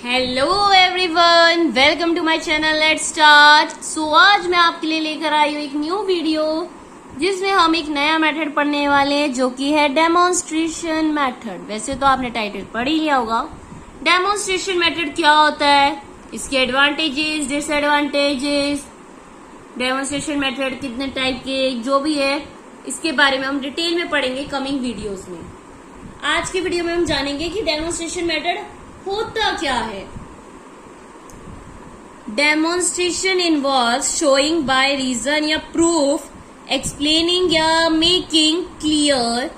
Hello everyone, welcome to my channel. Let's start. So आज मैं आपके लिए लेकर आई हूँ एक न्यू वीडियो जिसमें हम एक नया मेथड पढ़ने वाले हैं जो कि है डेमोन्स्ट्रेशन मेथड। वैसे तो आपने टाइटल पढ़ ही लिया होगा। डेमोन्स्ट्रेशन मेथड क्या होता है, इसके एडवांटेजेस, डिसएडवांटेजेस, डेमोन्स्ट्रेशन मेथड कितने टाइप के जो भी है, इसके बारे में हम डिटेल में पढ़ेंगे कमिंग वीडियोस में। आज की वीडियो में हम जानेंगे कि डेमोन्स्ट्रेशन मेथड होता क्या है। Demonstration involve showing by reason या प्रूफ, एक्सप्लेनिंग या making clear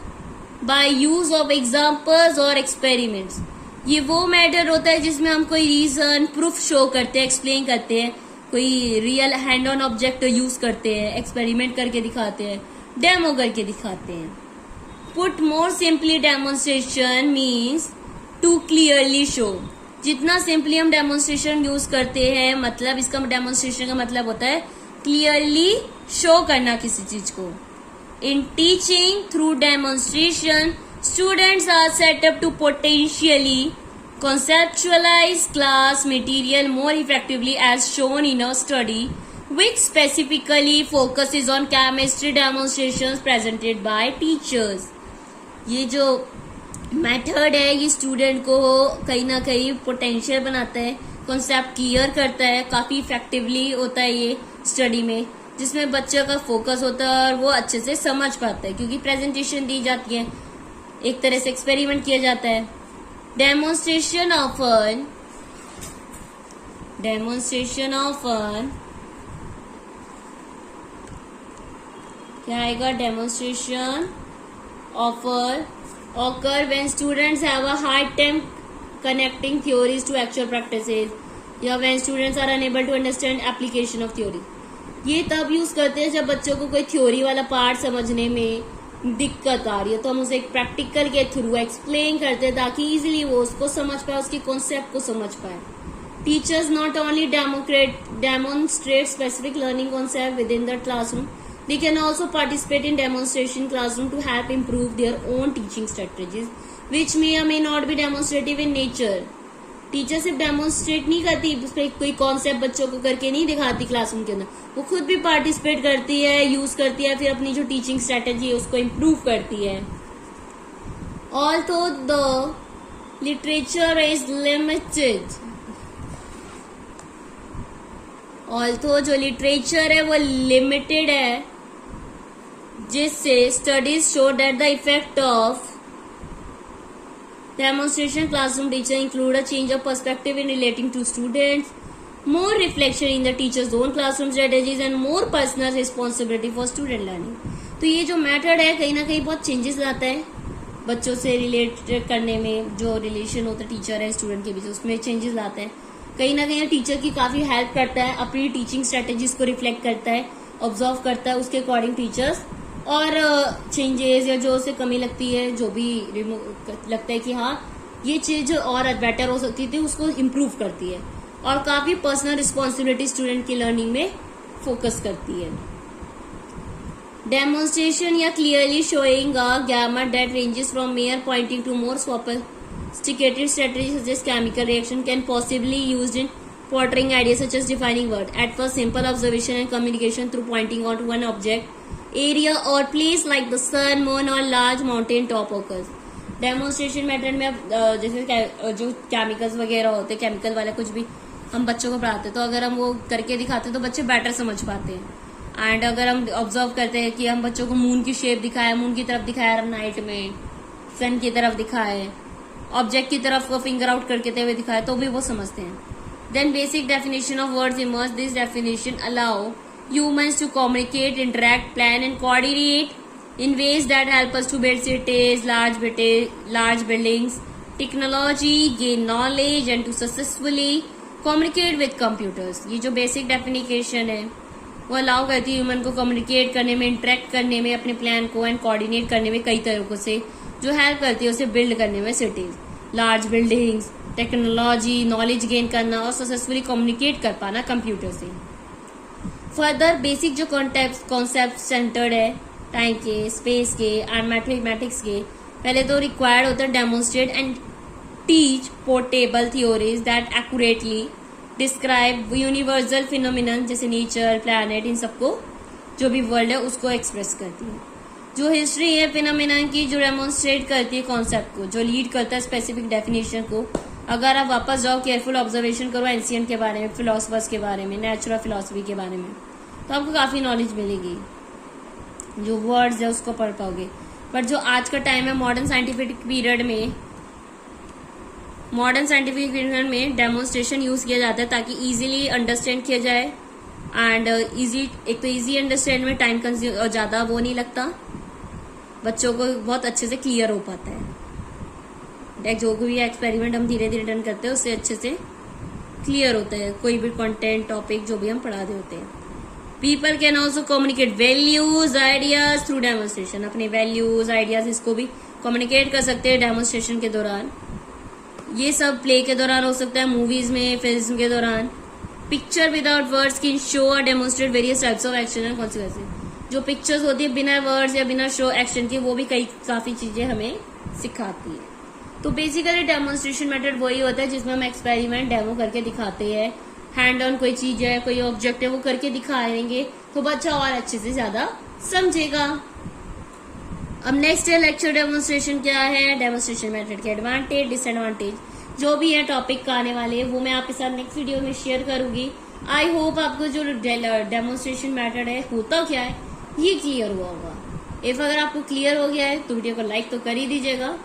by use of examples और एक्सपेरिमेंट्स। ये वो मेथड होता है जिसमें हम कोई रीजन, प्रूफ शो करते हैं, एक्सप्लेन करते हैं, कोई real hand on object use करते हैं, एक्सपेरिमेंट करके दिखाते हैं, डेमो करके दिखाते हैं। Put more simply, demonstration means to clearly show. जितना सिंपली हम डेमोन्स्ट्रेशन यूज करते हैं, मतलब इसका डेमोन्स्ट्रेशन का मतलब होता है क्लियरली शो करना किसी चीज को। In teaching through demonstration, students are set up to potentially conceptualize class material more effectively as shown in a study which specifically focuses on chemistry demonstrations presented by teachers। ये जो method है ये student को कहीं ना कहीं potential बनाता है, कॉन्सेप्ट क्लियर करता है, काफी इफेक्टिवली होता है ये स्टडी में, जिसमें बच्चे का फोकस होता है और वो अच्छे से समझ पाता है क्योंकि प्रेजेंटेशन दी जाती है, एक तरह से एक्सपेरिमेंट किया जाता है। डेमोन्स्ट्रेशन ऑफन क्या आएगा, demonstration offer occur when students have a hard time connecting theories to actual practices या when students are unable to understand application of theory। ये तब यूज करते हैं जब बच्चों को कोई थ्योरी वाला पार्ट समझने में दिक्कत आ रही है, तो हम उसे एक प्रैक्टिकल के थ्रू एक्सप्लेन करते हैं ताकि इजीली वो उसको समझ पाए, उसके कॉन्सेप्ट को समझ पाए। Teachers not only demonstrate specific learning concept with in the classroom, they can also participate in demonstration classroom to help improve their own teaching strategies which may or may not be demonstrative in nature। Teacher सिर्फ demonstrate नहीं करती, उस पर कोई concept बच्चों को करके नहीं दिखाती क्लासरूम के अंदर, वो खुद भी पार्टिसिपेट करती है, यूज करती है, फिर अपनी जो टीचिंग स्ट्रेटेजी है उसको इम्प्रूव करती है। Also the literature is limited, also जो लिटरेचर है वो लिमिटेड है, जिससे studies show that the effect of demonstration classroom teacher include a change of perspective in relating to students, more reflection in the teachers own classroom strategies and more personal responsibility for student learning. तो ये जो method है कहीं ना कहीं बहुत changes लाता है बच्चों से रिलेट करने में, जो रिलेशन होता है टीचर है स्टूडेंट के बीच, उसमें चेंजेस लाता है। कहीं ना कहीं टीचर की काफी हेल्प करता है, अपनी टीचिंग स्ट्रेटेजीज को रिफ्लेक्ट करता है, ऑब्जर्व करता है, उसके अकॉर्डिंग टीचर्स और चेंजेस या जो उसे कमी लगती है, जो भी लगता है कि हाँ ये चीज और बेटर हो सकती थी, उसको इम्प्रूव करती है और काफी पर्सनल रिस्पॉन्सिबिलिटी स्टूडेंट की लर्निंग में फोकस करती है। डेमोन्स्ट्रेशन या clearly showing a gamut that ranges from mere pointing to more sophisticated strategies such as chemical reaction can possibly used in portraying ideas such as defining word. At first, simple observation and communication through pointing out one object, area or place like the sun, moon or large mountain top occurs। Demonstration method में अब जैसे जो chemicals वगैरह होते हैं, chemical वाला कुछ भी हम बच्चों को पढ़ाते हैं, तो अगर हम वो करके दिखाते हैं तो बच्चे बेटर समझ पाते हैं। एंड अगर हम ऑब्जर्व करते हैं कि हम बच्चों को मून की शेप दिखाए, मून की तरफ दिखाया नाइट में, सन की तरफ दिखाए, ऑब्जेक्ट की तरफ को फिंगर आउट करके हुए दिखाए, तो भी वो समझते हैं। Then basic definition of words emerge. This definition allow humans to communicate, interact, plan and coordinate in ways that help us to build cities, large buildings, technology, gain knowledge and to successfully communicate with computers। ये जो basic definition है वो allow करती है human को communicate करने में, interact करने में, अपने प्लान को एंड कोऑर्डिनेट करने में कई तरीकों से, जो हेल्प करती है उसे बिल्ड करने में, cities, large buildings, technology, knowledge gain करना और सक्सेसफुली कम्युनिकेट कर पाना कंप्यूटर से। फर्दर बेसिक जो कॉन्सेप्ट सेंटर्ड है टाइम के, स्पेस के एंड मैथमेटिक्स के, पहले तो रिक्वायर्ड होता है demonstrate and teach portable theories that accurately describe universal phenomenon जैसे नेचर, प्लैनेट, इन सबको जो भी वर्ल्ड है उसको एक्सप्रेस करती है। जो हिस्ट्री है फिनोमिनन की, जो डेमोन्स्ट्रेट करती है कॉन्सेप्ट को, जो लीड करता है स्पेसिफिक डेफिनेशन को। अगर आप वापस जाओ, केयरफुल ऑब्जर्वेशन करो एंशियंट के बारे में, फिलोसफर्स के बारे में, नेचुरल फिलोसफी के बारे में, तो आपको काफी नॉलेज मिलेगी। जो वर्ड्स है उसको पढ़ पाओगे। पर जो आज का टाइम है मॉडर्न साइंटिफिक पीरियड में डेमोन्स्ट्रेशन यूज किया जाता है ताकि इजीली अंडरस्टैंड किया जाए एंड एक तो इजी अंडरस्टैंड में टाइम कंज्यूम और ज्यादा वो नहीं लगता, बच्चों को बहुत अच्छे से क्लियर हो पाता है। जो भी एक्सपेरिमेंट हम धीरे धीरे रन करते हैं उससे अच्छे से क्लियर होता है कोई भी कंटेंट टॉपिक जो भी हम पढ़ा रहे होते हैं। People can also communicate values ideas through demonstration. अपने वैल्यूज आइडियाज इसको भी कम्युनिकेट कर सकते हैं डेमोन्स्ट्रेशन के दौरान। ये सब प्ले के दौरान हो सकता है, मूवीज में, फिल्म के दौरान। Picture without words can show or demonstrate various types of action and consequences. जो पिक्चर्स होती है बिना वर्ड्स या बिना शो एक्शन के, वो भी काफी चीजें हमें सिखाती है। तो बेसिकली डेमोन्स्ट्रेशन मेथड वही होता है जिसमें हम एक्सपेरिमेंट डेमो करके दिखाते हैं। हैंड ऑन कोई चीज है, कोई ऑब्जेक्ट है, वो करके दिखाएंगे तो बच्चा और अच्छे से ज्यादा समझेगा। अब नेक्स्ट है लेक्चर डेमोन्स्ट्रेशन क्या है, डेमोन्स्ट्रेशन मेथड के एडवांटेज डिसएडवांटेज जो भी है टॉपिक का आने वाले, वो मैं आपके साथ नेक्स्ट वीडियो में शेयर करूंगी। आई होप आपको जो डेमोन्स्ट्रेशन मेथड है होता क्या है ये क्लियर हुआ होगा। इफ अगर आपको क्लियर हो गया है तो वीडियो को लाइक तो कर ही दीजिएगा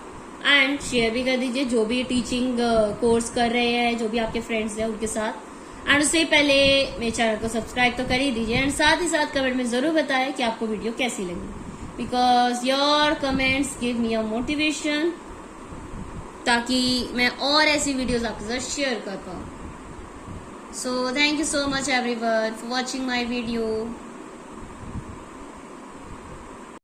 एंड शेयर भी कर दीजिए जो भी टीचिंग कोर्स कर रहे हैं, जो भी आपके फ्रेंड्स हैं उनके साथ। एंड उससे पहले मेरे चैनल को सब्सक्राइब तो कर ही दीजिए एंड साथ ही साथ कमेंट में जरूर बताएं कि आपको वीडियो कैसी लगी, because your comments give me a motivation ताकि मैं और ऐसी वीडियोस आपके साथ शेयर कर पाऊँ। So thank you so much everyone for watching my video.